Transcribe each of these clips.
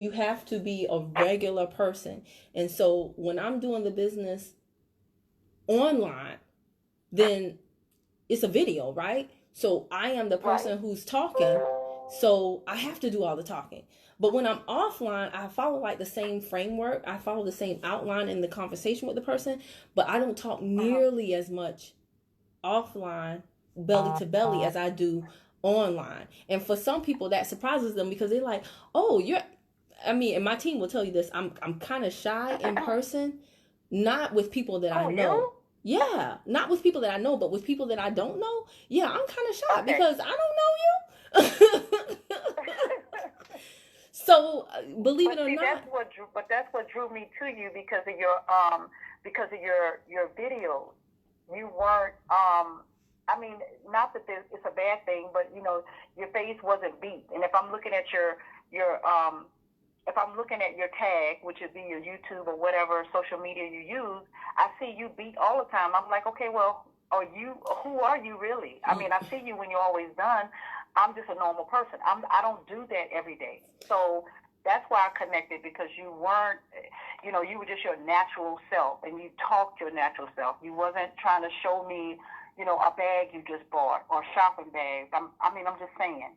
You have to be a regular person. And so when I'm doing the business online, then it's a video, right? So I am the person who's talking. So I have to do all the talking. But when I'm offline, I follow like the same framework. I follow the same outline in the conversation with the person, but I don't talk nearly as much offline, belly to belly, as I do online. And for some people that surprises them because they're like, "Oh, and my team will tell you this. I'm kind of shy in person, not with people that I know. Yeah, not with people that I know, but with people that I don't know. Yeah, I'm kind of shy because I don't know you. So believe it or not, that's what drew me to you because of your videos. You weren't I mean, not that it's a bad thing, but your face wasn't beat. And if I'm looking at your if I'm looking at your tag, which would be your YouTube or whatever social media you use, I see you beat all the time. I'm like, okay, well, who are you really? I mean, I see you when you're always done. I'm just a normal person. I don't do that every day. So that's why I connected, because you weren't, you were just your natural self, and you talked your natural self. You wasn't trying to show me, a bag you just bought or shopping bags. I'm just saying.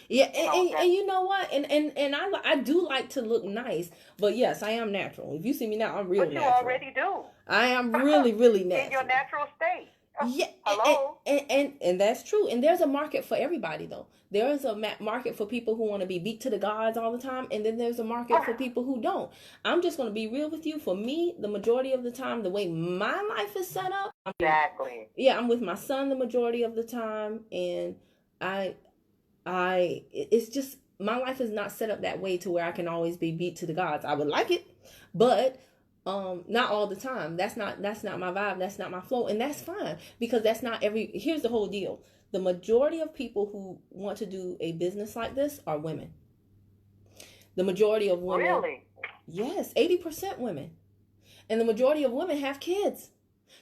Yeah, and you know what? And I do like to look nice, but yes, I am natural. If you see me now, I'm real natural. But you already do. I am really, really natural. In your natural state. Yeah, hello. And that's true. And there's a market for everybody, though. There is a market for people who want to be beat to the gods all the time, and then there's a market for people who don't. I'm just going to be real with you. For me, the majority of the time, the way my life is set up, exactly. Yeah, I'm with my son the majority of the time, and it's just, my life is not set up that way to where I can always be beat to the gods. I would like it, but not all the time. That's not my vibe. That's not my flow, and that's fine, because that's not here's the whole deal. The majority of people who want to do a business like this are women. The majority of women. Really? Yes, 80% women. And the majority of women have kids.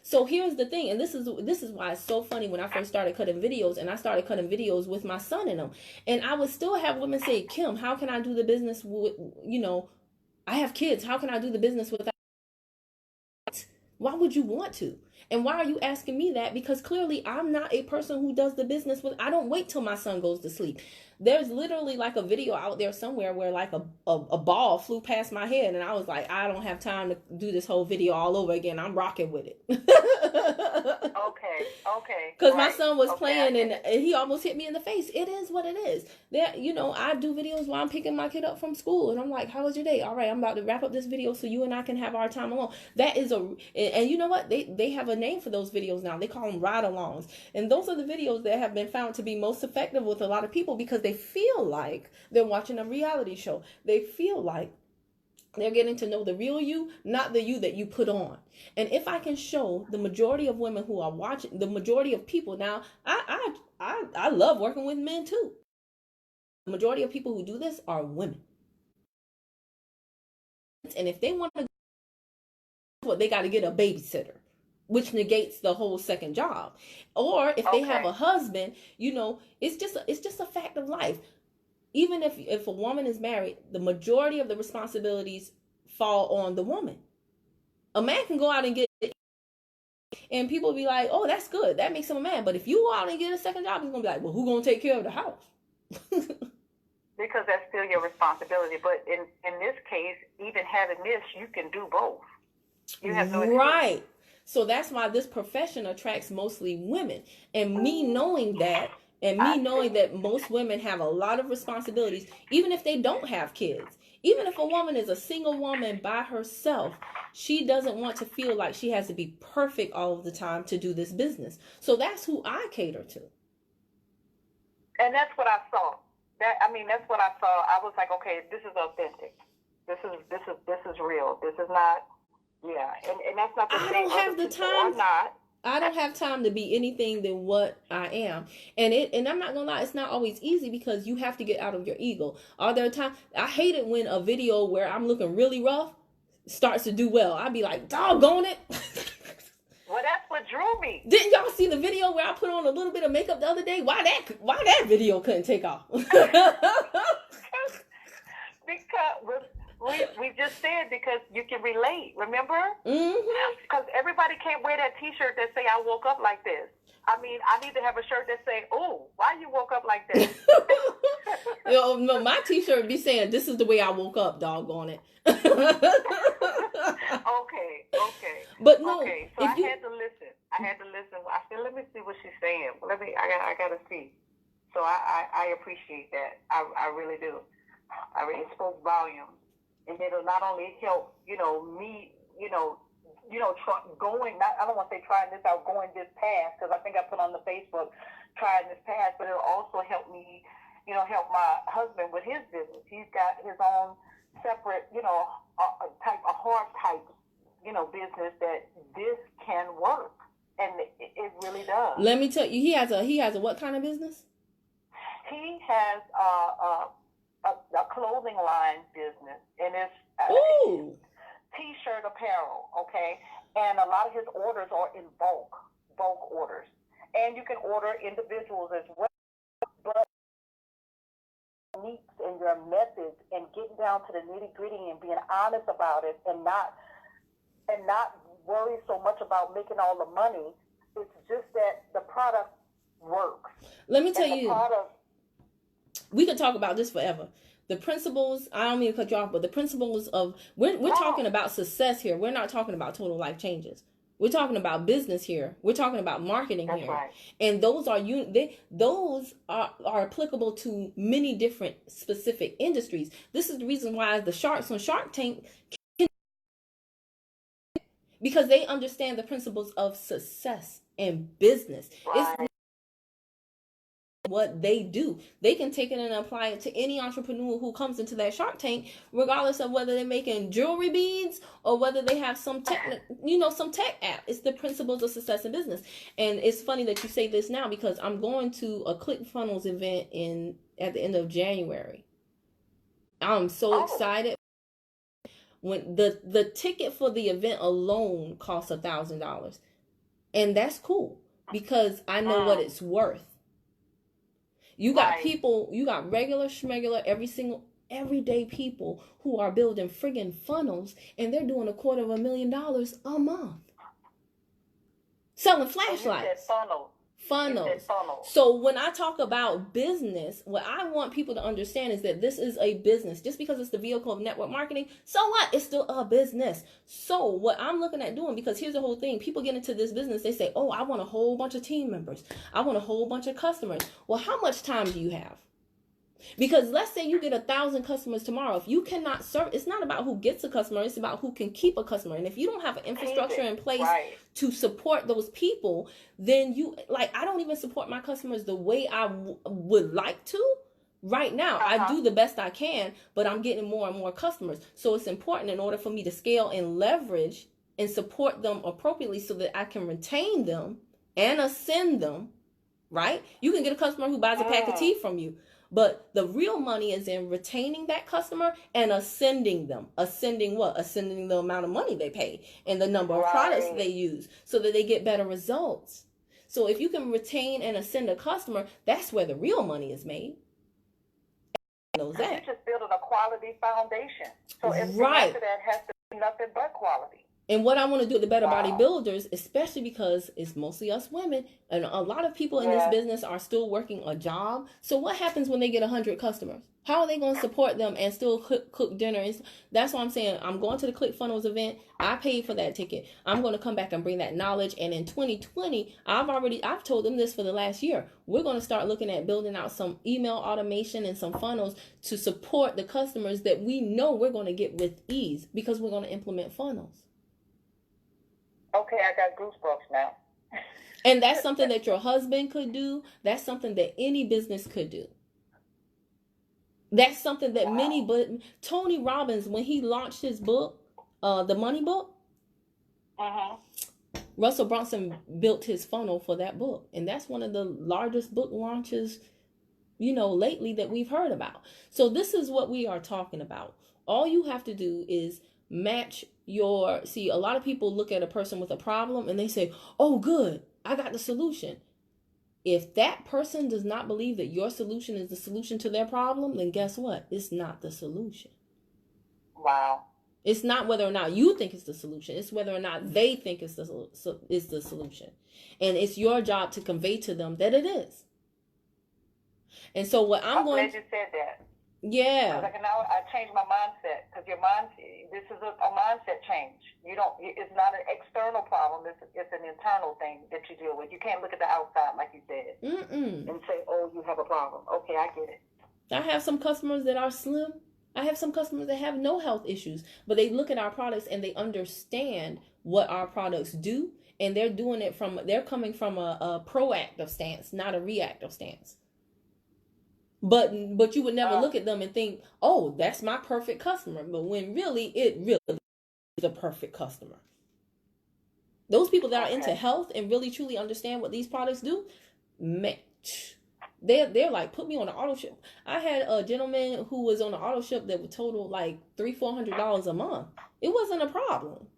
So here's the thing, and this is why it's so funny. When I first started cutting videos, and I started cutting videos with my son in them, and I would still have women say, "Kim, how can I do the business with, I have kids. How can I do the business without?" Why would you want to? And why are you asking me that? Because clearly I'm not a person who does the business with, I don't wait till my son goes to sleep. There's literally like a video out there somewhere where like a ball flew past my head, and I was like, I don't have time to do this whole video all over again. I'm rocking with it. Okay. Because my son was playing, and he almost hit me in the face. It is what it is. That, I do videos while I'm picking my kid up from school, and I'm like, how was your day? All right, I'm about to wrap up this video so you and I can have our time alone. That is and you know what? They have a name for those videos now. They call them Ridealongs. And those are the videos that have been found to be most effective with a lot of people, because they feel like they're watching a reality show. They feel like they're getting to know the real you, not the you that you put on. And if I can show the majority of women who are watching, the majority of people now, I love working with men too. The majority of people who do this are women. And if they want to, they got to get a babysitter, which negates the whole second job. Or if they have a husband, it's just a fact of life. Even if a woman is married, the majority of the responsibilities fall on the woman. A man can go out and get it, and people be like, oh, that's good, that makes him a man. But if you go out and get a second job, he's gonna be like, well, who's gonna take care of the house? Because that's still your responsibility. But in this case, even having this, you can do both. You have no excuse. Right. So that's why this profession attracts mostly women. And me knowing that, that most women have a lot of responsibilities, even if they don't have kids. Even if a woman is a single woman by herself, she doesn't want to feel like she has to be perfect all of the time to do this business. So that's who I cater to. And that's what I saw. That's what I saw. I was like, okay, this is authentic. This is real. This is not, and that's not the same. I don't have the time. I don't have time to be anything than what I am. And I'm not gonna lie, it's not always easy, because you have to get out of your ego. Are there times I hate it when a video where I'm looking really rough starts to do well? I'd be like, doggone it. Well, that's what drew me. Didn't y'all see the video where I put on a little bit of makeup the other day? Why that video couldn't take off? because we just said because you can relate. Remember? Mm-hmm. Because everybody can't wear that T-shirt that say "I woke up like this." I mean, I need to have a shirt that say, "Oh, why you woke up like that?" Yo, no, my T-shirt be saying, "This is the way I woke up." Doggone it. Okay. But no, okay. So I had to listen. I said, let me see what she's saying. I gotta see. So I appreciate that. I really do. It spoke volumes, and it'll not only help, me, going. I don't want to say trying this out, going this path, because I think I put on the Facebook trying this path, but it'll also help me, help my husband with his business. He's got his own separate, a hard type, business that this can work, and it really does. Let me tell you, he has a what kind of business? He has a clothing line business, and it's T-shirt apparel, okay? And a lot of his orders are in bulk orders. And you can order individuals as well. But techniques and your methods and getting down to the nitty-gritty and being honest about it and not worry so much about making all the money. It's just that the product works. Let me tell you, we could talk about this forever. The principles, I don't mean to cut you off, but the principles of, we're talking about success here. We're not talking about total life changes. We're talking about business here. We're talking about marketing here. Right. And those are applicable to many different specific industries. This is the reason why the sharks on Shark Tank because they understand the principles of success and business. Right. It's what they do. They can take it and apply it to any entrepreneur who comes into that Shark Tank, regardless of whether they're making jewelry beads or whether they have some tech app. It's the principles of success in business. And it's funny that you say this now because I'm going to a ClickFunnels event at the end of January. I'm so excited. When the ticket for the event alone costs $1,000, and that's cool because I know what it's worth. You got people, you got regular schmegular, everyday people who are building friggin' funnels, and they're doing $250,000 a month selling flashlights. Funnels. So when I talk about business, what I want people to understand is that this is a business. Just because it's the vehicle of network marketing, so what? It's still a business. So what I'm looking at doing, because here's the whole thing. People get into this business, they say, oh, I want a whole bunch of team members. I want a whole bunch of customers. Well, how much time do you have? Because let's say you get 1,000 customers tomorrow. If you cannot serve, it's not about who gets a customer. It's about who can keep a customer. And if you don't have an infrastructure in place to support those people, then I don't even support my customers the way I would like to. Right now, I do the best I can, but I'm getting more and more customers. So it's important in order for me to scale and leverage and support them appropriately so that I can retain them and ascend them, right? You can get a customer who buys a pack of tea from you. But the real money is in retaining that customer and ascending them. Ascending what? Ascending the amount of money they pay and the number of products they use so that they get better results. So if you can retain and ascend a customer, that's where the real money is made. Knows that. You're just building a quality foundation. So everything after that has to be nothing but quality. And what I want to do with the Better Body Builders, especially because it's mostly us women, and a lot of people in this business are still working a job. So what happens when they get 100 customers? How are they going to support them and still cook dinner? That's why I'm saying I'm going to the ClickFunnels event. I paid for that ticket. I'm going to come back and bring that knowledge. And in 2020, I've told them this for the last year. We're going to start looking at building out some email automation and some funnels to support the customers that we know we're going to get with ease because we're going to implement funnels. Okay, I got goosebumps now. And that's something that your husband could do. That's something that any business could do. That's something that Tony Robbins, when he launched his book, The Money Book, Russell Brunson built his funnel for that book. And that's one of the largest book launches, lately that we've heard about. So this is what we are talking about. All you have to do is match a lot of people look at a person with a problem and they say, oh, good, I got the solution. If that person does not believe that your solution is the solution to their problem, then guess what? It's not the solution. Wow. It's not whether or not you think it's the solution. It's whether or not they think it's the solution. And it's your job to convey to them that it is. And so what I'm glad you said that. Yeah. Because I changed my mindset. Because this is a mindset change. It's not an external problem. It's an internal thing that you deal with. You can't look at the outside, like you said, and say, oh, you have a problem. Okay, I get it. I have some customers that are slim. I have some customers that have no health issues, but they look at our products and they understand what our products do. And they're coming from a proactive stance, not a reactive stance. But you would never look at them and think, oh, that's my perfect customer. But when it really is a perfect customer. Those people that are into health and really truly understand what these products do, they're like, put me on an auto ship. I had a gentleman who was on an auto ship that would total like $300-400 a month. It wasn't a problem.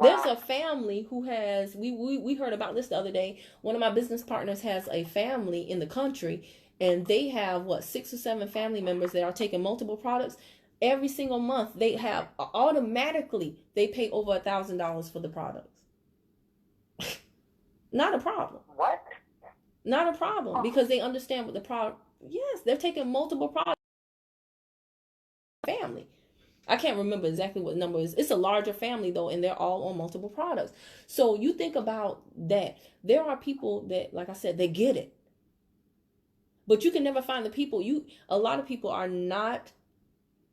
There's a family who has, we heard about this the other day. One of my business partners has a family in the country, and they have 6 or 7 family members that are taking multiple products. Every single month they have automatically they pay over $1,000 for the products. Not a problem. What? Not a problem, because they understand what the product. Yes, they're taking multiple products. Family. I can't remember exactly what number it is. It's a larger family though, and they're all on multiple products. So you think about that. There are people that, like I said, they get it. But you can never find the people. A lot of people are not,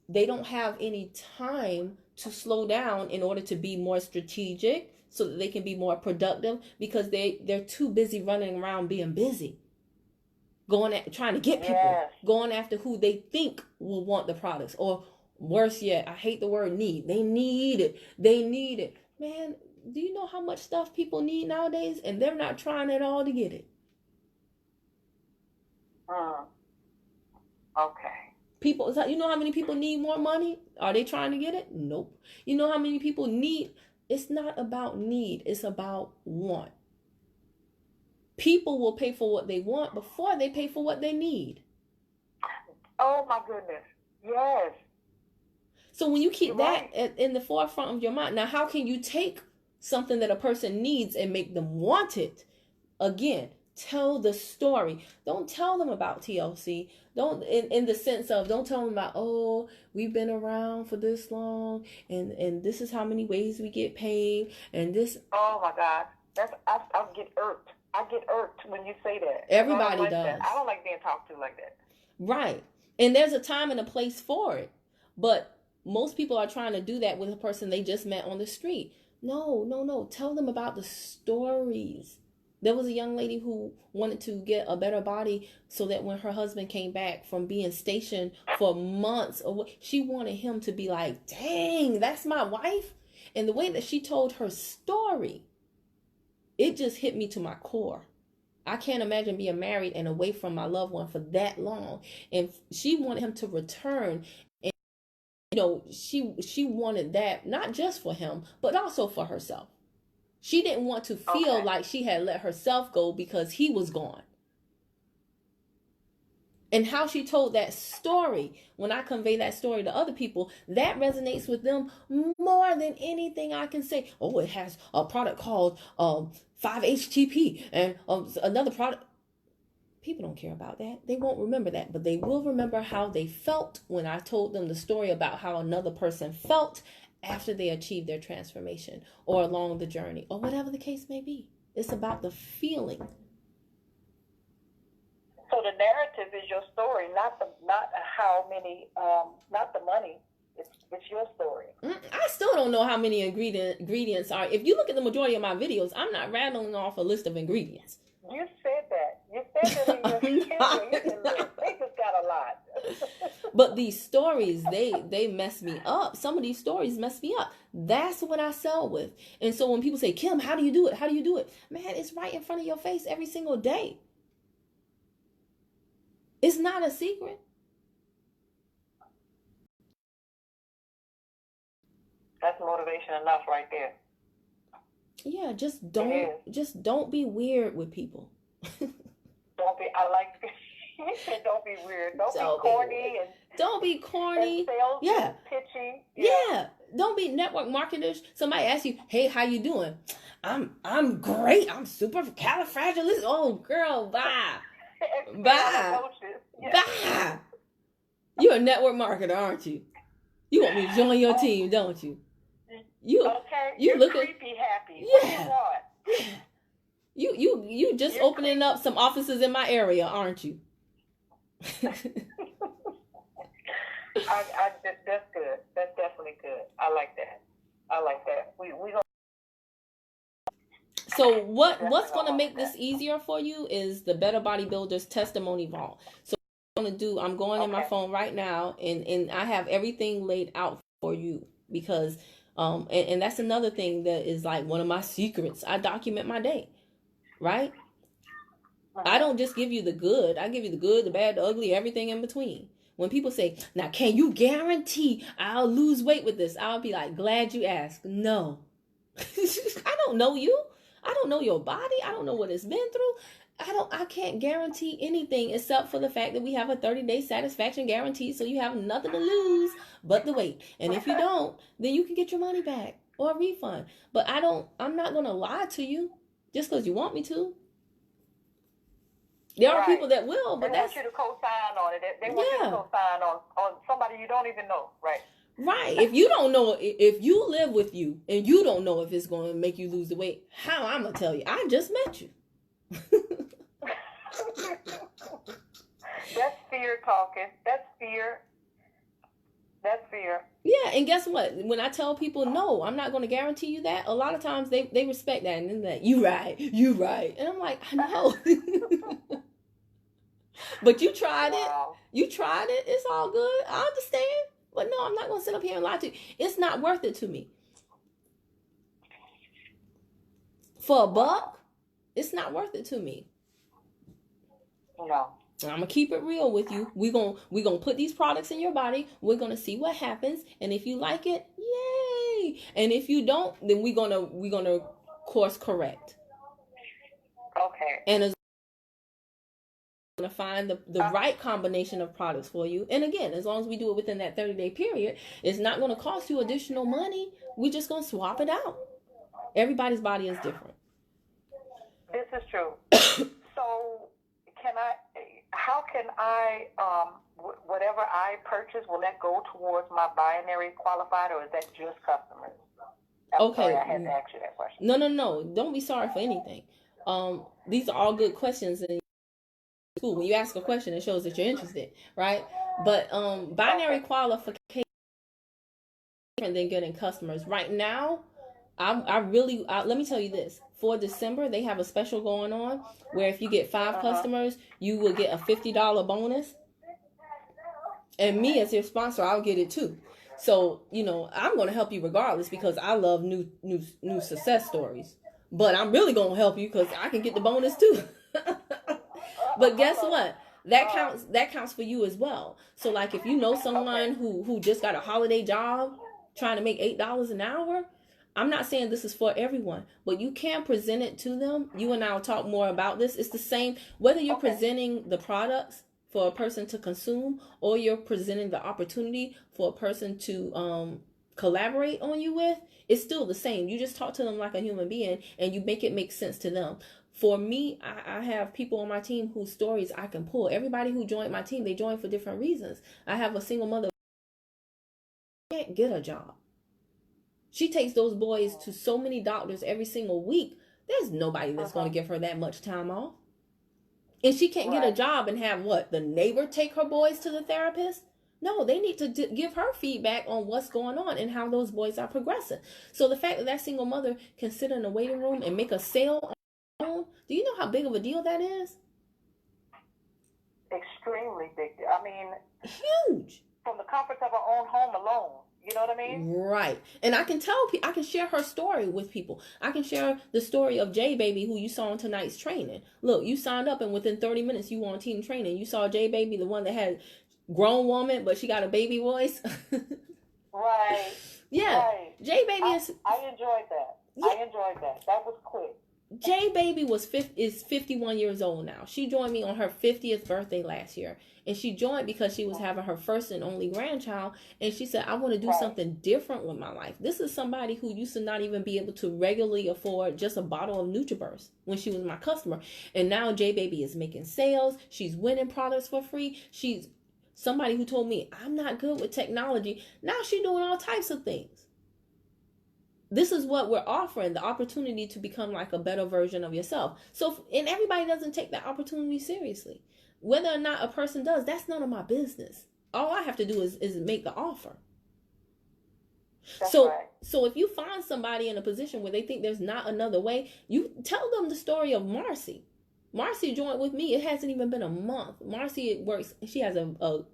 they don't have any time to slow down in order to be more strategic so that they can be more productive, because they're too busy running around being busy. Trying to get people, going after who they think will want the products, or worse yet, I hate the word need. They need it. Man, do you know how much stuff people need nowadays? And they're not trying at all to get it. Okay. People, you know how many people need more money? Are they trying to get it? Nope. You know how many people need? It's not about need. It's about want. People will pay for what they want before they pay for what they need. Oh my goodness. Yes. So when you keep that in the forefront of your mind, now how can you take something that a person needs and make them want it? Again, tell the story. Don't tell them about TLC. Don't, in the sense of, don't tell them about, oh, we've been around for this long, and this is how many ways we get paid, and this. Oh my God, I get irked. I get irked when you say that. Everybody does. That. I don't like being talked to like that. Right, and there's a time and a place for it, but most people are trying to do that with a person they just met on the street. No. Tell them about the stories. There was a young lady who wanted to get a better body so that when her husband came back from being stationed for months, she wanted him to be like, dang, that's my wife. And the way that she told her story, it just hit me to my core. I can't imagine being married and away from my loved one for that long. And she wanted him to return. And, she wanted that not just for him, but also for herself. She didn't want to feel like she had let herself go because he was gone. And how she told that story, when I convey that story to other people, that resonates with them more than anything I can say. Oh, it has a product called 5-HTP and another product. People don't care about that. They won't remember that, but they will remember how they felt when I told them the story about how another person felt after they achieved their transformation or along the journey or whatever the case may be. It's about the feeling. So the narrative is your story, not how many, not the money. It's your story. I still don't know how many ingredients are. If you look at the majority of my videos, I'm not rattling off a list of ingredients. You said that. You said that in your video. They just got a lot. But these stories, they mess me up. Some of these stories mess me up. That's what I sell with. And so when people say, Kim, how do you do it? How do you do it? Man, it's right in front of your face every single day. It's not a secret. That's motivation enough right there. Yeah, just don't be weird with people. Don't be. I like He said, "Don't be weird. Don't Don't be be corny weird. and Don't be corny. and sales Yeah. pitchy. Yeah. Don't be network marketers. Somebody asks you, "Hey, how you doing?" I'm great. I'm super califragilistic. Oh, girl, bye. Bye. Bye. You're a network marketer, aren't you? You want me to join your team, don't you? You're looking creepy happy. Yeah. What do you want? You just opening up some offices in my area, aren't you? That's good. That's definitely good. I like that. We gonna. So what's going to make this easier for you is the Better Bodybuilders Testimony Vault. So what I'm going in my phone right now, and I have everything laid out for you because and that's another thing that is like one of my secrets. I document my day, right? I don't just give you the good. I give you the good, the bad, the ugly, everything in between. When people say, "Now, can you guarantee I'll lose weight with this?" I'll be like, "Glad you asked." No. I don't know you. I don't know your body. I don't know what it's been through. I can't guarantee anything except for the fact that we have a 30-day satisfaction guarantee, so you have nothing to lose but the weight. And if you don't, then you can get your money back or a refund. But I'm not going to lie to you just because you want me to. There are people that will, but they want you to co-sign on it. They want you to co-sign on somebody you don't even know, right? Right. If you don't know, if you live with you and you don't know if it's going to make you lose the weight, how I'm going to tell you? I just met you. That's fear talking. That's fear. Yeah, and guess what? When I tell people, no, I'm not going to guarantee you that, a lot of times they respect that. And they're like, you right. And I'm like, I know. But you tried it. It's all good. I understand. But no, I'm not going to sit up here and lie to you. It's not worth it to me. For $1, it's not worth it to me. No. I'm going to keep it real with you. We're going to put these products in your body. We're going to see what happens. And if you like it, yay. And if you don't, then we're going to course correct. Okay. And as going to find the right combination of products for you. And again, as long as we do it within that 30-day period, it's not going to cost you additional money. We're just going to swap it out. Everybody's body is different. This is true. So how can I, whatever I purchase, will that go towards my binary qualified, or is that just customers? I'm sorry, I had to ask you that question. No. Don't be sorry for anything. These are all good questions in school. When you ask a question, it shows that you're interested, right? But binary qualification is different than getting customers. Right now, let me tell you this. For December, they have a special going on where if you get 5 customers, you will get a $50 bonus. And me as your sponsor, I'll get it too. So, I'm going to help you regardless because I love new success stories. But I'm really going to help you because I can get the bonus too. But guess what? That counts for you as well. So like if you know someone who just got a holiday job trying to make $8 an hour, I'm not saying this is for everyone, but you can present it to them. You and I will talk more about this. It's the same whether you're presenting the products for a person to consume or you're presenting the opportunity for a person to collaborate on you with. It's still the same. You just talk to them like a human being and you make it make sense to them. For me, I have people on my team whose stories I can pull. Everybody who joined my team, they joined for different reasons. I have a single mother who can't get a job. She takes those boys to so many doctors every single week. There's nobody that's going to give her that much time off. And she can't get a job and have the neighbor take her boys to the therapist? No, they need to give her feedback on what's going on and how those boys are progressing. So the fact that single mother can sit in a waiting room and make a sale on her own, do you know how big of a deal that is? Extremely big. I mean, huge. From the comfort of her own home alone. You know what I mean? Right. And I can tell people, I can share her story with people. I can share the story of J Baby, who you saw on tonight's training. Look, you signed up and within 30 minutes you were on team training. You saw J Baby, the one that had grown woman, but she got a baby voice. Right. Yeah. Right. J Baby is. I enjoyed that. Yeah. I enjoyed that. That was quick. J Baby is 51 years old now. She joined me on her 50th birthday last year. And she joined because she was having her first and only grandchild. And she said, I want to do something different with my life. This is somebody who used to not even be able to regularly afford just a bottle of NutriBurst when she was my customer. And now J Baby is making sales. She's winning products for free. She's somebody who told me, I'm not good with technology. Now she's doing all types of things. This is what we're offering, the opportunity to become like a better version of yourself. So, and everybody doesn't take that opportunity seriously. Whether or not a person does, that's none of my business. All I have to do is make the offer. That's so right. So if you find somebody in a position where they think there's not another way, you tell them the story of Marcy. Marcy joined with me. It hasn't even been a month. Marcy works, she has a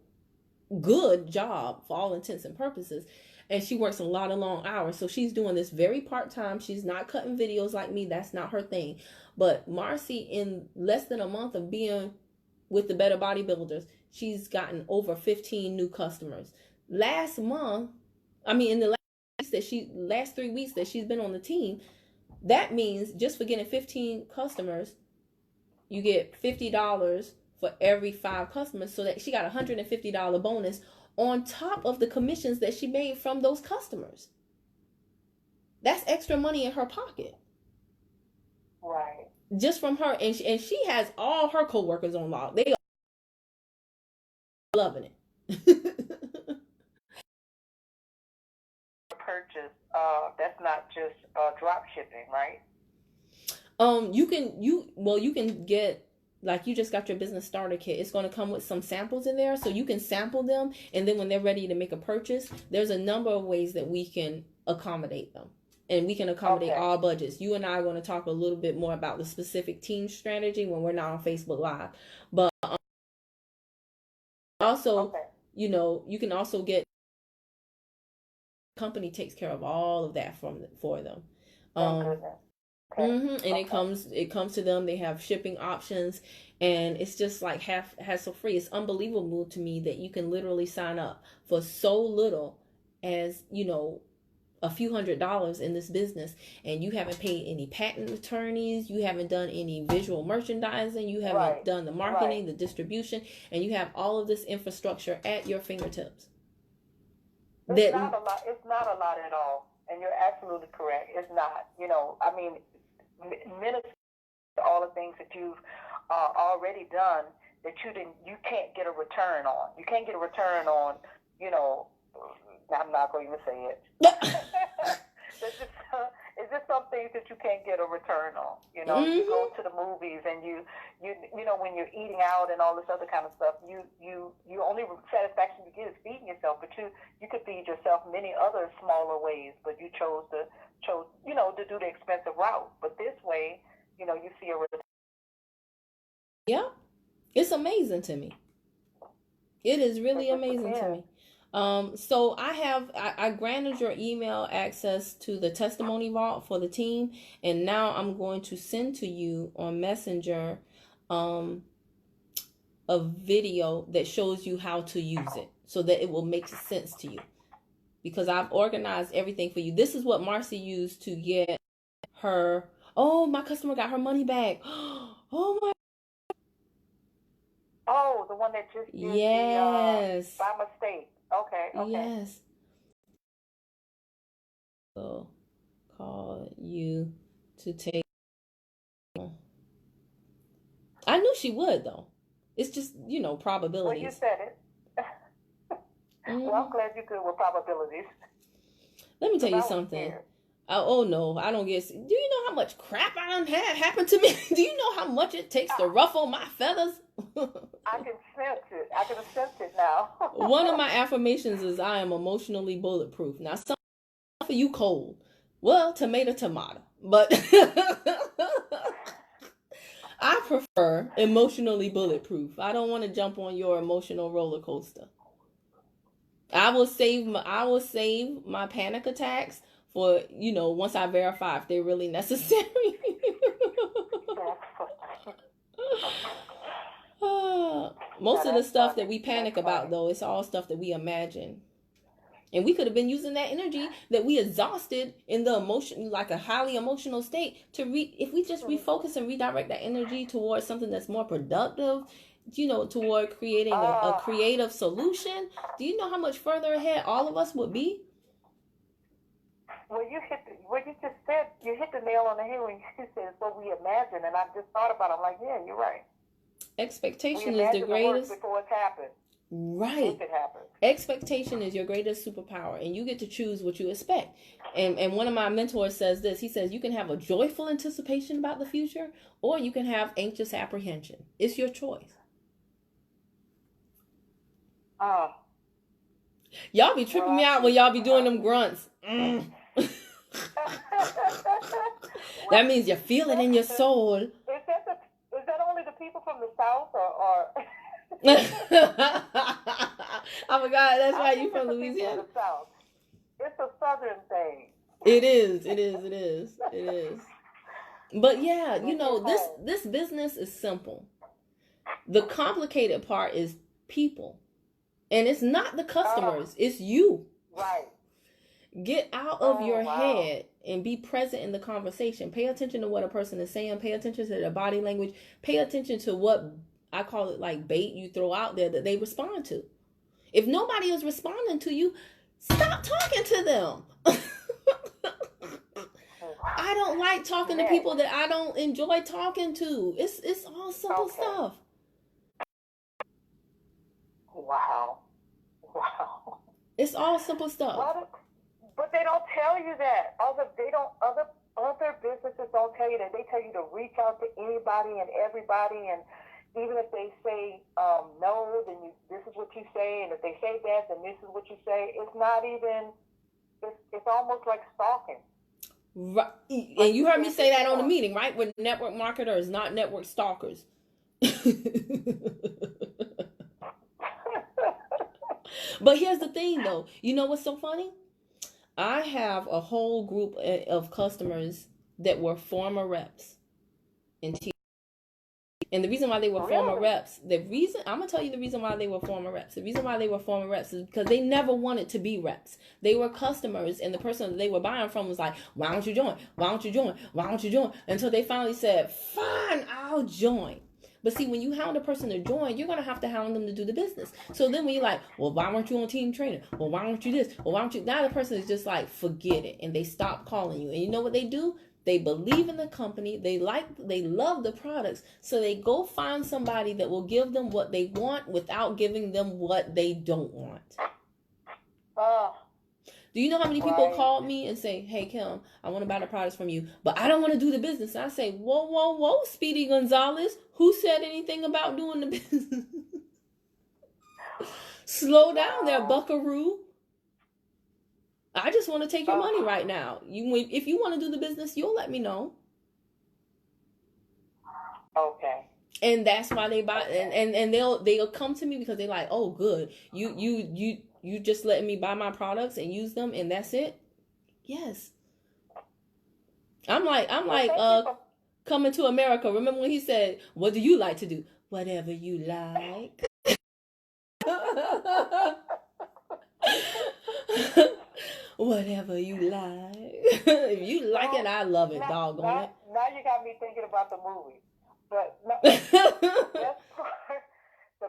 good job for all intents and purposes. And she works a lot of long hours. So she's doing this very part-time. She's not cutting videos like me. That's not her thing. But Marcy, in less than a month of being with the Better Bodybuilders, she's gotten over 15 new customers. In the last 3 weeks that she's been on the team, that means just for getting 15 customers, you get $50 for every 5 customers. So that she got a $150 bonus on top of the commissions that she made from those customers. That's extra money in her pocket. Right. Just from her. And she has all her coworkers on lock. They are loving it. Purchase, that's not just drop shipping, right? You can get, like, you just got your business starter kit. It's going to come with some samples in there, so you can sample them, and then when they're ready to make a purchase, there's a number of ways that we can accommodate them, and we can accommodate all budgets. You and I are going to talk a little bit more about the specific team strategy when we're not on Facebook Live, but also, you can also get, company takes care of all of that for them. And it comes to them. They have shipping options, and it's just like hassle free. It's unbelievable to me that you can literally sign up for so little as, a few $100s in this business, and you haven't paid any patent attorneys, you haven't done any visual merchandising, you haven't done the marketing, the distribution, and you have all of this infrastructure at your fingertips. It's not a lot. It's not a lot at all, and you're absolutely correct. It's not. Minutes, all the things that you've already done that you can't get a return on. You can't get a return on. I'm not going to even say it. It's just some things that you can't get a return on. You go to the movies and you when you're eating out and all this other kind of stuff, you only satisfaction you get is feeding yourself, but you could feed yourself many other smaller ways, but you chose to do the expensive route. But this way, you see a result. Yeah, it's amazing to me. It is really amazing to me. So I granted your email access to the testimony vault for the team, and now I'm going to send to you on Messenger a video that shows you how to use it so that it will make sense to you, because I've organized everything for you. This is what Marcy used to get her. Oh, my customer got her money back. Oh my. Oh, the one that just did yes. by mistake. Okay. Yes. So, call you to take. I knew she would, though. It's just, probabilities. Well, you said it. Well, I'm glad you're good with probabilities. Let me tell you something. Oh no, I don't get. Do you know how much crap I done had happen to me? Do you know how much it takes to ruffle my feathers? I can sense it. I can sense it now. One of my affirmations is I am emotionally bulletproof. Now, some for you cold. Well, tomato. But I prefer emotionally bulletproof. I don't want to jump on your emotional roller coaster. I will save my panic attacks for, once I verify if they're really necessary. Most of the stuff that we panic about, though, it's all stuff that we imagine. And we could have been using that energy that we exhausted in the emotion, like a highly emotional state, if we just refocus and redirect that energy towards something that's more productive, toward creating a creative solution. Do you know how much further ahead all of us would be? Well, what you just said, you hit the nail on the head when you said it's what we imagine, and I just thought about it. I'm like, yeah, you're right. Expectation is the greatest. Before it's happened. Right. Expectation is your greatest superpower, and you get to choose what you expect. And one of my mentors says this. He says you can have a joyful anticipation about the future, or you can have anxious apprehension. It's your choice. Y'all be tripping me out when y'all be doing them grunts. That means you feel it in your soul. Is that only the people from the South or Oh my God, that's right. You from Louisiana? The South. It's a Southern thing. It is. But yeah, this business is simple. The complicated part is people. And it's not the customers, it's you. Right. Get out of your head and be present in the conversation. Pay attention to what a person is saying. Pay attention to their body language. Pay attention to what I call it, like bait you throw out there that they respond to. If nobody is responding to you, stop talking to them. I don't like talking to people that I don't enjoy talking to. It's all simple stuff. Wow. It's all simple stuff. But they don't tell you that. Other businesses don't tell you that. They tell you to reach out to anybody and everybody, and even if they say no, then this is what you say, and if they say that, then this is what you say. It's not even. It's almost like stalking. Right. And you heard me say that on the meeting, right? We're network marketers, not network stalkers. But here's the thing, though. You know what's so funny? I have a whole group of customers that were former reps in TLC. And the reason why they were former reps, I'm going to tell you the reason why they were former reps. The reason why they were former reps is because they never wanted to be reps. They were customers, and the person that they were buying from was like, why don't you join? Why don't you join? Why don't you join? Until they finally said, fine, I'll join. But see, when you hound a person to join, you're going to have to hound them to do the business. So then when you're like, well, why weren't you on team training? Well, why weren't you this? Well, why don't you? Now the person is just like, forget it. And they stop calling you. And you know what they do? They believe in the company. They love the products. So they go find somebody that will give them what they want without giving them what they don't want. Do you know how many people called me and say, hey, Kim, I want to buy the products from you, but I don't want to do the business? And I say, whoa, Speedy Gonzalez. Who said anything about doing the business? Slow down there, buckaroo. I just want to take your money right now. If you want to do the business, you'll let me know. Okay. And that's why they buy, and they'll come to me because they're like, oh, good. You just letting me buy my products and use them, and that's it? Yes. I'm like Coming to America. Remember when he said, what do you like to do? Whatever you like. Whatever you like. If you like it, I love it, doggone it. Now you got me thinking about the movie. But the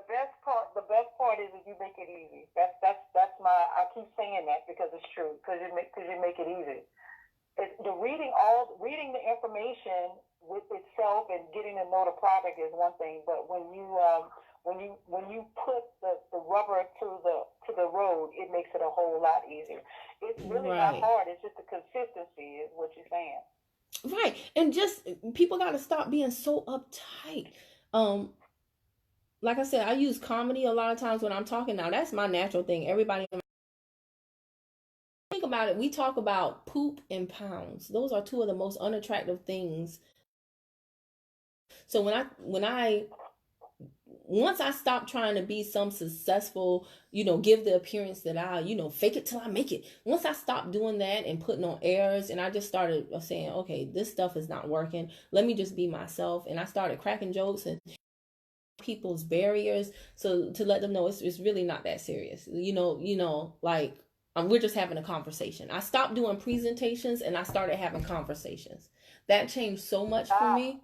best part is that you make it easy. That's I keep saying that because it's true. Because you make it easy. The reading the information with itself and getting to know the product is one thing, but when you put the rubber to the road, it makes it a whole lot easier. It's really not hard. It's just the consistency is what you're saying. Right. And just people got to stop being so uptight. Like I said, I use comedy a lot of times when I'm talking. Now that's my natural thing. Everybody think about it. We talk about poop and pounds. Those are two of the most unattractive things. So once I stopped trying to be some successful, give the appearance that I, fake it till I make it. Once I stopped doing that and putting on airs, and I just started saying, okay, this stuff is not working. Let me just be myself. And I started cracking jokes and people's barriers. So to let them know it's really not that serious. Like we're just having a conversation. I stopped doing presentations and I started having conversations. That changed so much for me.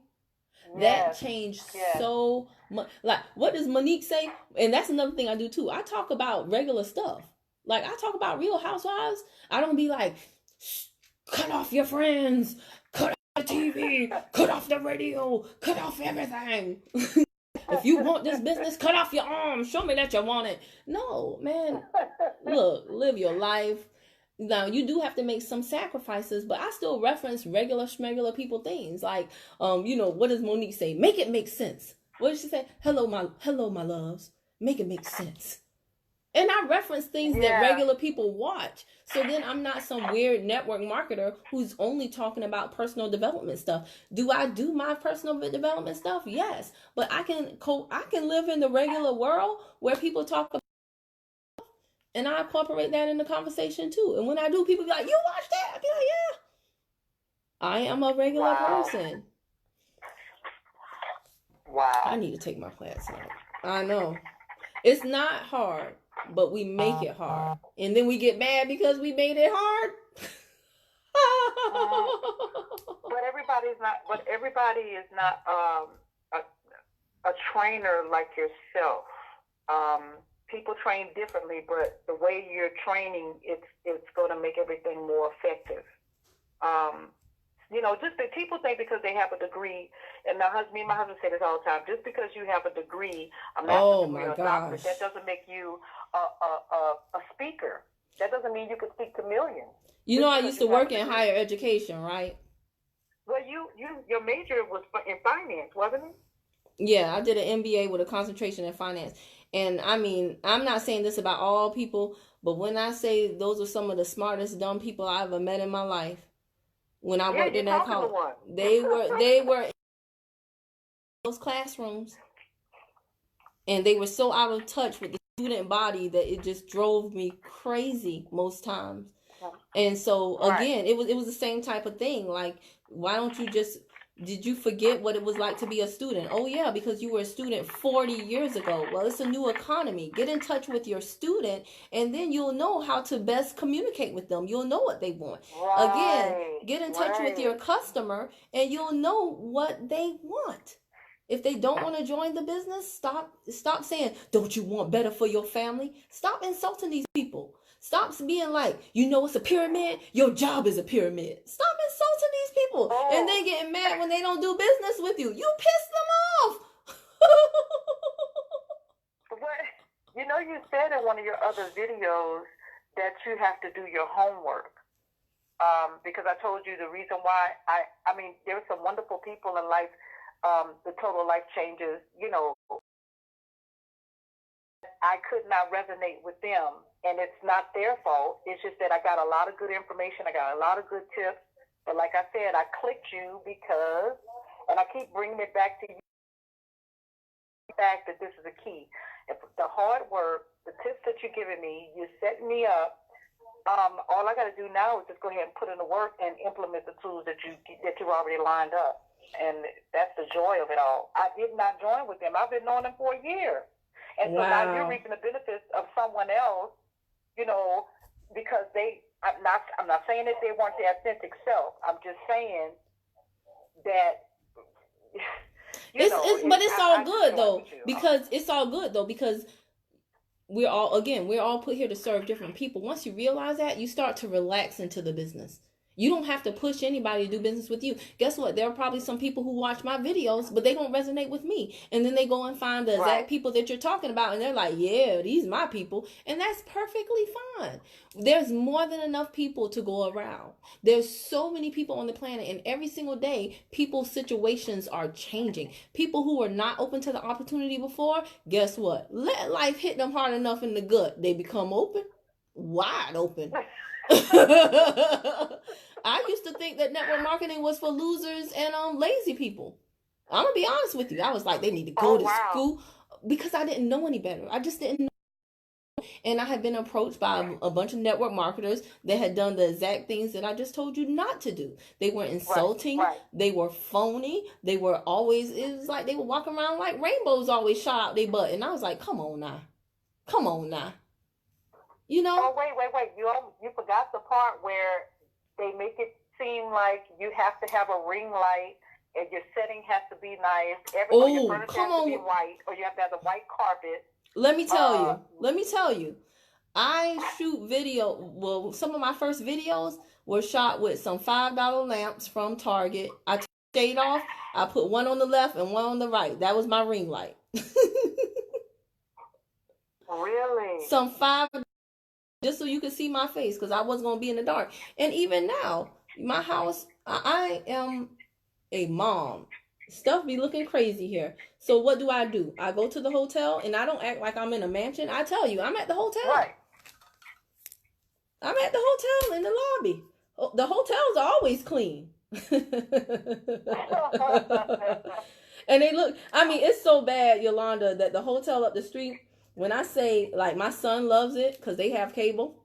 That changed so much. Like, what does Monique say? And that's another thing I do too. I talk about regular stuff. Like, I talk about Real Housewives. I don't be like, cut off your friends, cut off the TV, cut off the radio, cut off everything. If you want this business, cut off your arm. Show me that you want it. No, man. Look, live your life. Now, you do have to make some sacrifices, but I still reference regular schmegular people things. Like, what does Monique say? Make it make sense. What does she say? Hello, my loves. Make it make sense. And I reference things that regular people watch. So then I'm not some weird network marketer who's only talking about personal development stuff. Do I do my personal development stuff? Yes. But I can live in the regular world where people talk about, and I incorporate that in the conversation too. And when I do, people be like, you watch that? I be like, yeah. I am a regular person. Wow. I need to take my class out. I know. It's not hard, but we make it hard. And then we get mad because we made it hard. But everybody is not a trainer like yourself. People train differently, but the way you're training, it's going to make everything more effective. Just that people think because they have a degree, and me and my husband say this all the time, just because you have a degree, a master's degree or a doctorate, that doesn't make you a speaker. That doesn't mean you can speak to millions. I used to work in higher education, right? Well, your major was in finance, wasn't it? Yeah, I did an MBA with a concentration in finance. And I mean, I'm not saying this about all people, but when I say those are some of the smartest dumb people I ever met in my life, when I worked in that college, they were in those classrooms, and they were so out of touch with the student body that it just drove me crazy most times. And so again, it was the same type of thing. Like, why don't you did you forget what it was like to be a student? Oh yeah, because you were a student 40 years ago. Well, it's a new economy. Get in touch with your student, and then you'll know how to best communicate with them. You'll know what they want. Again, get in touch with your customer, and you'll know what they want. If they don't want to join the business, stop saying, don't you want better for your family? Stop insulting these people. Stop being like, it's a pyramid. Your job is a pyramid. Stop insulting these people. And then getting mad when they don't do business with you. You piss them off. You said in one of your other videos that you have to do your homework. Because I told you the reason why I mean, there's some wonderful people in life, the total life changers, I could not resonate with them, and it's not their fault. It's just that I got a lot of good information. I got a lot of good tips. But like I said, I clicked you because, and I keep bringing it back to you, the fact that this is a key. If the hard work, the tips that you're giving me, you're setting me up. All I got to do now is just go ahead and put in the work and implement the tools that you already lined up. And that's the joy of it all. I did not join with them. I've been knowing them for a year. And so now you're reaping the benefits of someone else, because I'm not saying that they weren't their authentic self. I'm just saying that, it's all good though, because we're all put here to serve different people. Once you realize that, you start to relax into the business. You don't have to push anybody to do business with you. Guess what? There are probably some people who watch my videos, but they don't resonate with me. And then they go and find the exact people that you're talking about, and they're like, yeah, these are my people. And that's perfectly fine. There's more than enough people to go around. There's so many people on the planet, and every single day, people's situations are changing. People who were not open to the opportunity before, guess what? Let life hit them hard enough in the gut. They become open, wide open. I used to think that network marketing was for losers and lazy people. I'm gonna be honest with you. I was like, they need to go to school, because I didn't know any better. I just didn't know. And I had been approached by a bunch of network marketers that had done the exact things that I just told you not to do. They were insulting. They were phony. They were always, it was like they were walking around like rainbows always shot out their butt. And I was like, come on now. You know? Oh, wait. You forgot the part where they make it seem like you have to have a ring light and your setting has to be nice. Your furniture has to be white, or you have to have the white carpet. Let me tell you. I shoot video. Well, some of my first videos were shot with some $5 lamps from Target. I took the shade off. I put one on the left and one on the right. That was my ring light. Really? Some $5, just so you could see my face, because I wasn't gonna be in the dark. And even now, my house, I am a mom. Stuff be looking crazy here. So what do? I go to the hotel, and I don't act like I'm in a mansion. I tell you, I'm at the hotel. Right. I'm at the hotel in the lobby. The hotels are always clean. And they look, I mean, it's so bad, Yolanda, that the hotel up the street, when I say, like, my son loves it because they have cable.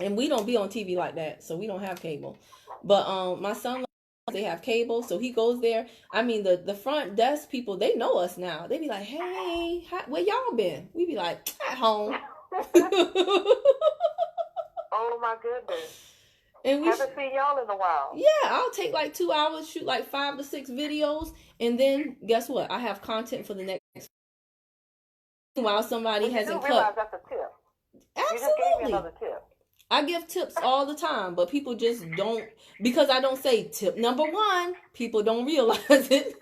And we don't be on TV like that, so we don't have cable. But my son, they have cable, so he goes there. I mean, the front desk people, they know us now. They be like, hey, where y'all been? We be like, at home. Oh, my goodness. And we haven't seen y'all in a while. Yeah, I'll take like 2 hours, shoot like 5 to 6 videos, and then guess what? I have content for the next. While somebody hasn't cut. That's a tip. Absolutely. You just gave me another tip. I give tips all the time, but people just don't, because I don't say tip number 1. People don't realize it.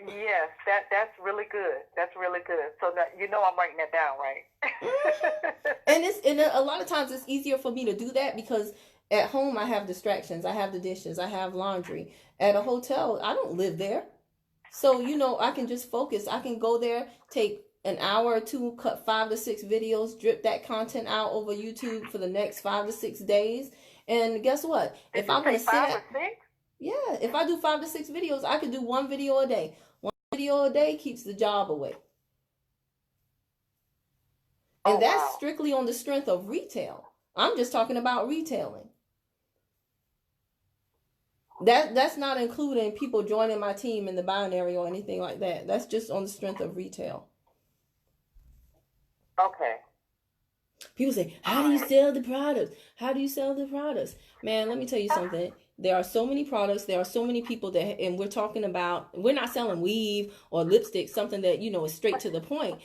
Yes, that's really good. That's really good. So that, I'm writing that down, right? And a lot of times it's easier for me to do that because at home I have distractions. I have the dishes. I have laundry. At a hotel, I don't live there. So, I can just focus. I can go there, take an hour or two, cut 5 to 6 videos, drip that content out over YouTube for the next 5 to 6 days. And guess what? If I want to 5 or 6? Yeah, if I do 5 to 6 videos, I could do 1 video a day. 1 video a day keeps the job away. And that's strictly on the strength of retail. I'm just talking about retailing. That's not including people joining my team in the binary or anything like that. That's just on the strength of retail. Okay. People say, how do you sell the products? How do you sell the products? Man, let me tell you something. There are so many products. There are so many people that, and we're talking about, we're not selling weave or lipstick, something that, is straight to the point.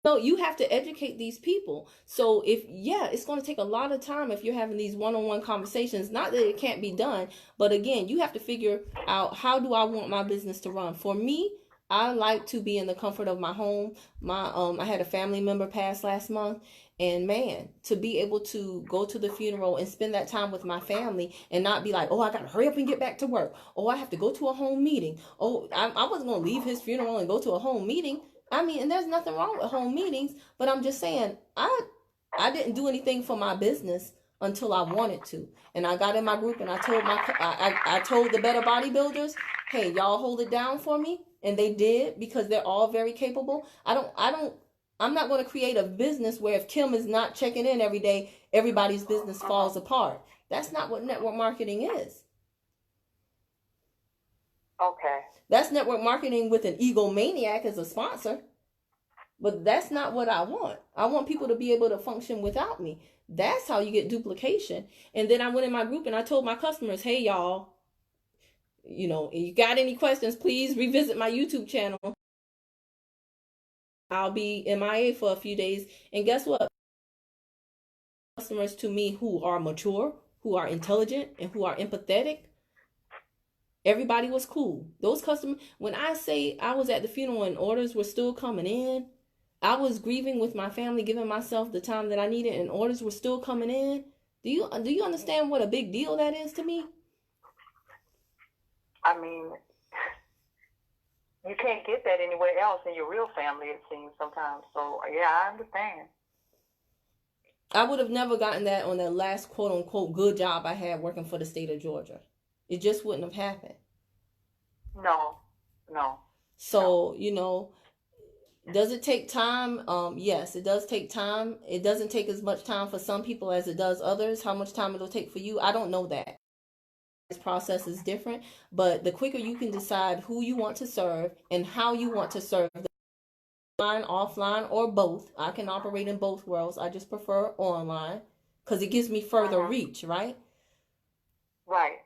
No, you have to educate these people. So it's going to take a lot of time if you're having these one-on-one conversations. Not that it can't be done, but again, you have to figure out, how do I want my business to run? For me, I like to be in the comfort of my home. I had a family member pass last month, and man, to be able to go to the funeral and spend that time with my family and not be like, oh, I got to hurry up and get back to work. Oh, I have to go to a home meeting. Oh, I wasn't going to leave his funeral and go to a home meeting. I mean, and there's nothing wrong with home meetings, but I'm just saying, I didn't do anything for my business until I wanted to. And I got in my group and I told I told the Better Bodybuilders, hey, y'all hold it down for me. And they did, because they're all very capable. I'm not going to create a business where if Kim is not checking in every day, everybody's business falls apart. That's not what network marketing is. Okay. That's network marketing with an egomaniac as a sponsor. But that's not what I want. I want people to be able to function without me. That's how you get duplication. And then I went in my group and I told my customers, hey, y'all, if you got any questions, please revisit my YouTube channel. I'll be MIA for a few days. And guess what? Customers to me who are mature, who are intelligent, and who are empathetic, everybody was cool. Those customers, when I say I was at the funeral and orders were still coming in, I was grieving with my family, giving myself the time that I needed, and orders were still coming in. Do you understand what a big deal that is to me? I mean, you can't get that anywhere else in your real family, it seems sometimes. So, yeah, I understand. I would have never gotten that on that last quote-unquote good job I had working for the state of Georgia. It just wouldn't have happened. No. So, does it take time? Yes, it does take time. It doesn't take as much time for some people as it does others. How much time it'll take for you, I don't know that. This process is different, but the quicker you can decide who you want to serve and how you want to serve them, online, offline, or both. I can operate in both worlds. I just prefer online because it gives me further reach, right? Right.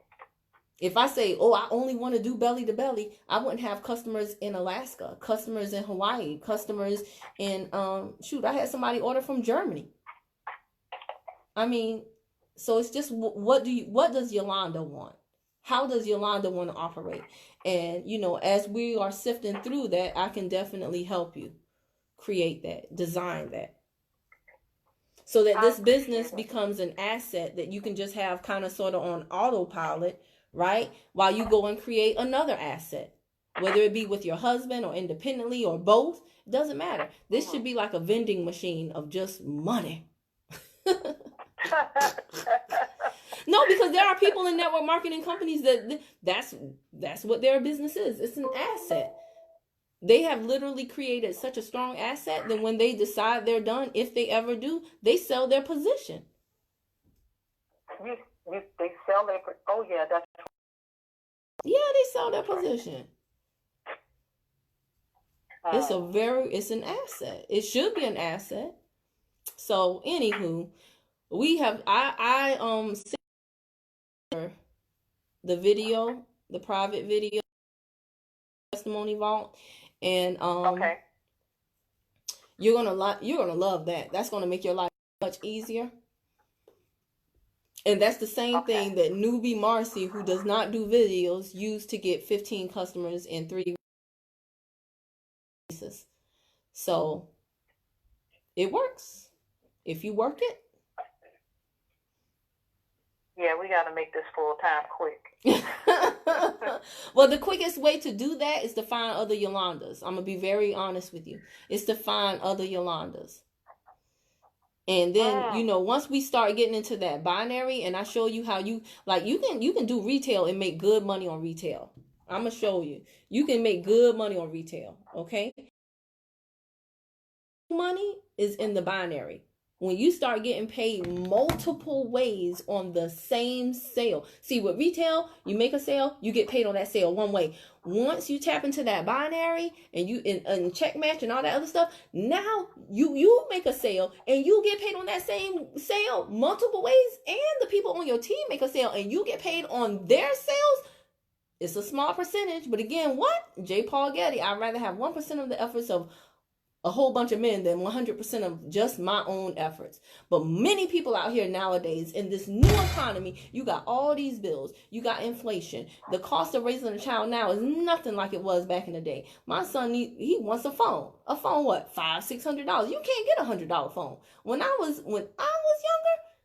If I say, oh, I only want to do belly to belly, I wouldn't have customers in Alaska, customers in Hawaii, customers in, I had somebody order from Germany. I mean, so it's just, what does Yolanda want? How does Yolanda want to operate? And, as we are sifting through that, I can definitely help you create that, design that. So that this business becomes an asset that you can just have kind of sort of on autopilot, right? While you go and create another asset, whether it be with your husband or independently or both, it doesn't matter. This should be like a vending machine of just money. No, because there are people in network marketing companies that's what their business is. It's an asset. They have literally created such a strong asset that when they decide they're done, if they ever do, they sell their position. They sell their, oh yeah, that's. Yeah, they sell their position. It's an asset. It should be an asset. So anywho, we have, I the video, the private video testimony vault, and okay. You're gonna love that. That's gonna make your life much easier. And that's the same thing that newbie Marcy, who does not do videos, used to get 15 customers in 3 weeks. So it works if you work it. Yeah, we got to make this full time quick. Well, the quickest way to do that is to find other Yolandas. I'm going to be very honest with you. It's to find other Yolandas. And then, once we start getting into that binary and I show you how you can do retail and make good money on retail. I'm going to show you. You can make good money on retail, okay? Money is in the binary. When you start getting paid multiple ways on the same sale. See, with retail, you make a sale, you get paid on that sale one way. Once you tap into that binary and you in check match and all that other stuff, now you make a sale and you get paid on that same sale multiple ways, and the people on your team make a sale and you get paid on their sales. It's a small percentage, but again, what? J. Paul Getty, I'd rather have 1% of the efforts of a whole bunch of men than 100% of just my own efforts. But many people out here nowadays in this new economy, you got all these bills, you got inflation. The cost of raising a child now is nothing like it was back in the day. My son, he wants a phone. A phone, what? $500-$600. You can't get $100 phone. When I was younger,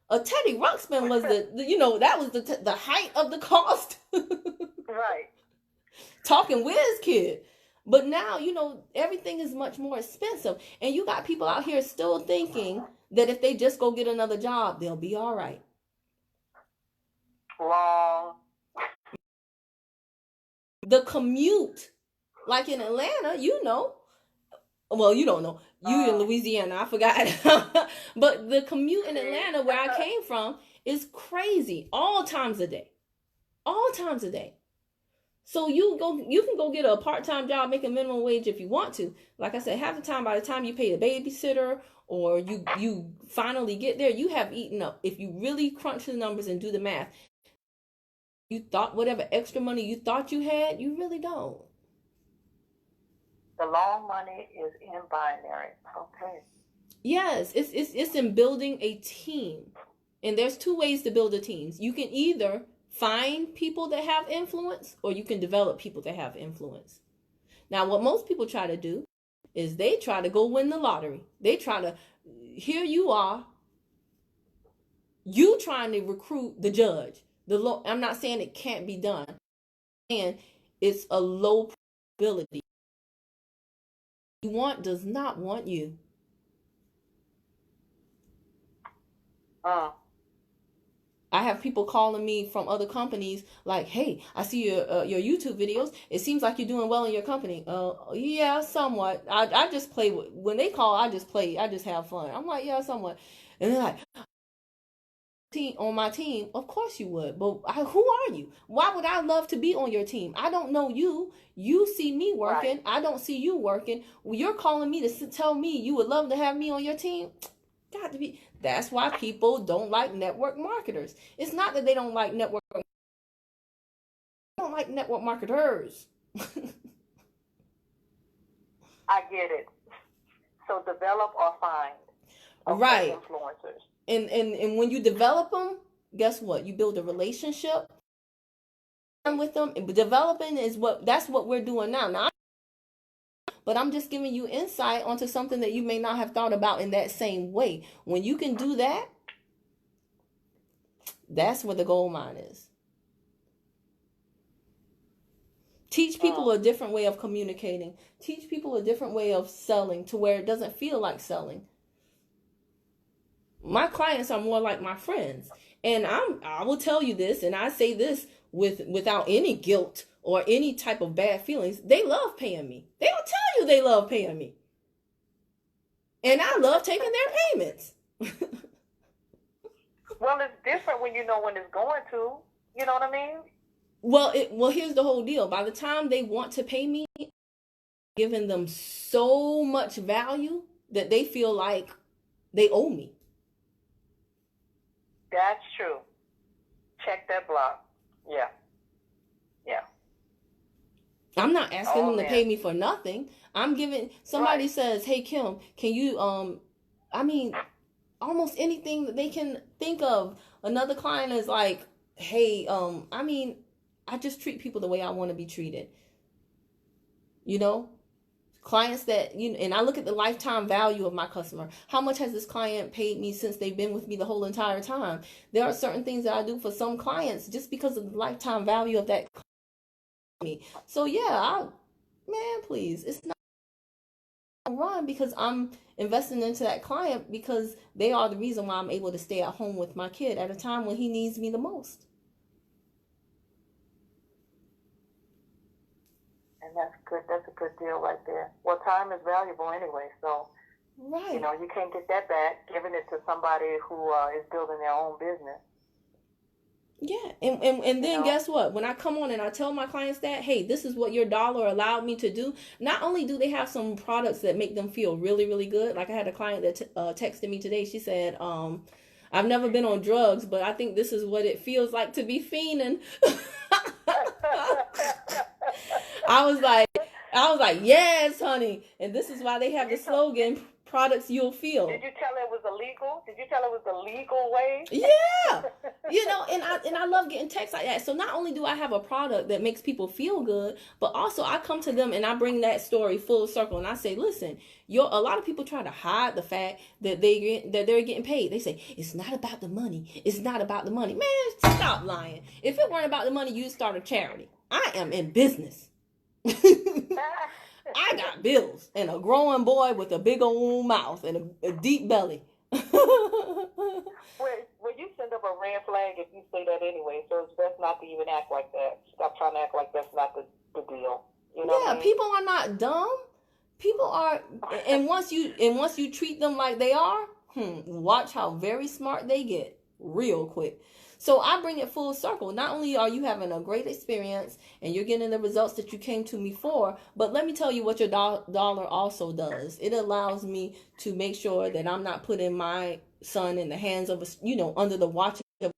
a Teddy Ruxpin was that was the height of the cost. Right. Talking whiz kid. But now, everything is much more expensive. And you got people out here still thinking that if they just go get another job, they'll be all right. Wrong. The commute, like in Atlanta, well, you don't know. You in Louisiana, I forgot. But the commute in Atlanta, where I came from, is crazy. All times a day. All times a day. So you can go get a part-time job, make a minimum wage if you want to. Like I said, half the time, by the time you pay a babysitter or you finally get there, you have eaten up. If you really crunch the numbers and do the math, you thought whatever extra money you thought you had, you really don't. The long money is in binary. Okay. Yes, it's in building a team. And there's 2 ways to build a team. You can either find people that have influence, or you can develop people that have influence. Now, what most people try to do is they try to go win the lottery. They try to, here you are, you trying to recruit the judge. I'm not saying it can't be done. And it's a low probability. You does not want you. I have people calling me from other companies like, hey, I see your YouTube videos. It seems like you're doing well in your company. Yeah, somewhat. I just play. When they call, I just play. I just have fun. I'm like, yeah, somewhat. And they're like, on my team, of course you would. But who are you? Why would I love to be on your team? I don't know you. You see me working. Right. I don't see you working. You're calling me to tell me you would love to have me on your team. Got to be. That's why people don't like network marketers. It's not that they don't like network. They don't like network marketers. I get it. So develop or find. Right. Influencers. And when you develop them, guess what? You build a relationship with them. Developing is that's what we're doing now. But I'm just giving you insight onto something that you may not have thought about in that same way. When you can do that, that's where the gold mine is. Teach people a different way of communicating. Teach people a different way of selling to where it doesn't feel like selling. My clients are more like my friends. And I will tell you this, and I say this without any guilt or any type of bad feelings. They love paying me. They'll tell you they love paying me. And I love taking their payments. Well, it's different when you know when it's going to. You know what I mean? Well, here's the whole deal. By the time they want to pay me, I'm giving them so much value that they feel like they owe me. That's true. Check that block. Yeah. Yeah. I'm not asking them to pay me for nothing. I'm giving, somebody says, hey, Kim, can you, almost anything that they can think of. Another client is like, hey, I just treat people the way I want to be treated. You know? Clients that, and I look at the lifetime value of my customer. How much has this client paid me since they've been with me the whole entire time? There are certain things that I do for some clients just because of the lifetime value of that client. So yeah, please, it's not a run because I'm investing into that client because they are the reason why I'm able to stay at home with my kid at a time when he needs me the most. And that's good. That's a good deal right there. Well, time is valuable anyway, so right. You can't get that back giving it to somebody who is building their own business. Yeah, and then guess what? When I come on and I tell my clients that, hey, this is what your dollar allowed me to do. Not only do they have some products that make them feel really, really good. Like I had a client that texted me today. She said, I've never been on drugs, but I think this is what it feels like to be fiending. I was like, yes, honey. And this is why they have the slogan, products you'll feel. Did you tell her it was illegal? Did you tell her it was the legal way? Yeah. And I love getting texts like that. So not only do I have a product that makes people feel good, but also I come to them and I bring that story full circle and I say, listen, a lot of people try to hide the fact that they're getting paid. They say, it's not about the money. It's not about the money. Man, stop lying. If it weren't about the money, you'd start a charity. I am in business. I got bills and a growing boy with a big old mouth and a deep belly. Well, you send up a red flag if you say that anyway, so it's best not to even act like that. Stop trying to act like that's not the deal. You know what I mean? People are not dumb. People are, and once you treat them like they are, watch how very smart they get real quick. So I bring it full circle. Not only are you having a great experience and you're getting the results that you came to me for, but let me tell you what your dollar also does. It allows me to make sure that I'm not putting my son in the hands of under the watch of,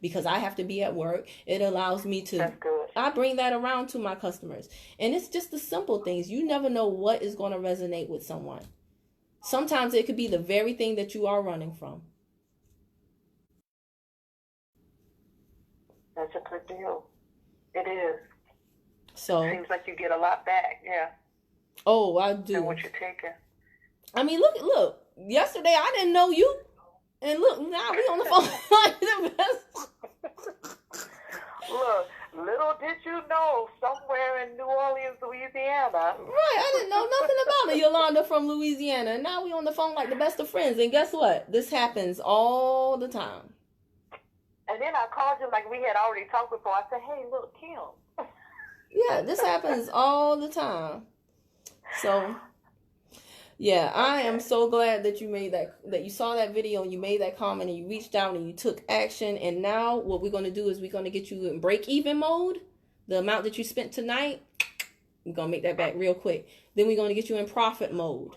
because I have to be at work. It allows me to, I bring that around to my customers. And it's just the simple things. You never know what is going to resonate with someone. Sometimes it could be the very thing that you are running from. That's a good deal. It is. So seems like you get a lot back, yeah. Oh, I do. And what you're taking. I mean, look. Yesterday I didn't know you, and look, now we on the phone. Look, little did you know, somewhere in New Orleans, Louisiana. Right, I didn't know nothing about it, Yolanda from Louisiana, and now we on the phone like the best of friends. And guess what? This happens all the time. And then I called you like we had already talked before. I said, hey, look, Kim. Yeah, this happens all the time. So, Yeah, I am so glad that you made that you saw that video and you made that comment and you reached out and you took action. And now what we're going to do is we're going to get you in break even mode. The amount that you spent tonight, we're going to make that back real quick. Then we're going to get you in profit mode.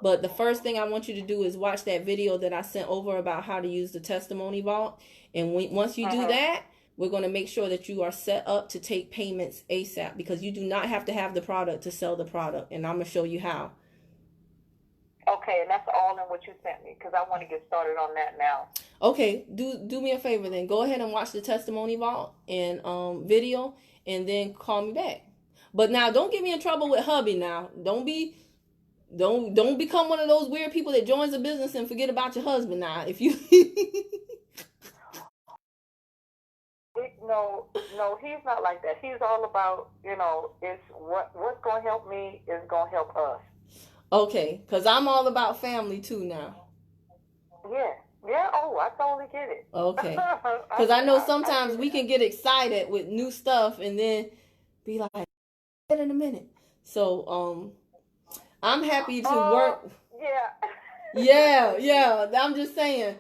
But the first thing I want you to do is watch that video that I sent over about how to use the testimony vault. And once you do that, we're going to make sure that you are set up to take payments ASAP, because you do not have to have the product to sell the product. And I'm going to show you how. Okay, and that's all in what you sent me, because I want to get started on that now. Okay, do me a favor then. Go ahead and watch the testimony vault and video, and then call me back. But now don't get me in trouble with hubby now. Don't become one of those weird people that joins a business and forget about your husband now. If you No, he's not like that. He's all about, it's what's going to help me is going to help us. Okay, because I'm all about family too now. Yeah, oh, I totally get it. Okay, because I know sometimes we can get excited with new stuff and then be like, in a minute. So, I'm happy to work. Yeah, I'm just saying,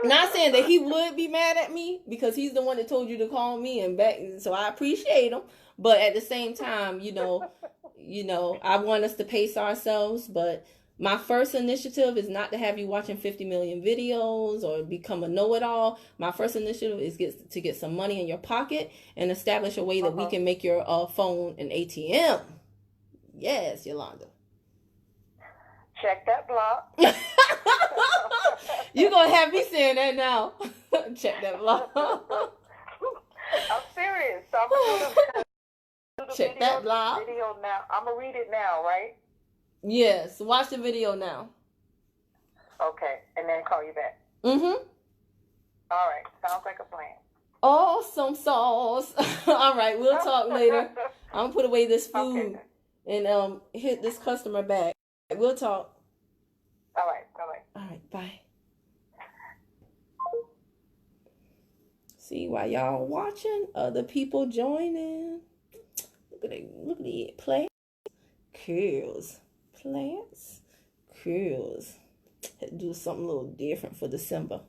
Not saying that he would be mad at me, because he's the one that told you to call me and back, so I appreciate him. But at the same time, I want us to pace ourselves. But my first initiative is not to have you watching 50 million videos or become a know-it-all. My first initiative is to get some money in your pocket and establish a way that we can make your phone an ATM. Yes, Yolanda. Check that block. You're going to have me saying that now. Check that block. I'm serious. So I'm going to do the check that block. Video now. I'm going to read it now, right? Yes. Watch the video now. Okay. And then call you back. Mm-hmm. All right. Sounds like a plan. Awesome sauce. All right. We'll talk later. I'm going to put away this food and hit this customer back. We'll talk. All right. Bye-bye. All right. Bye. See, while y'all watching, other people joining. Look at the plants. Curls. Had to do something a little different for December.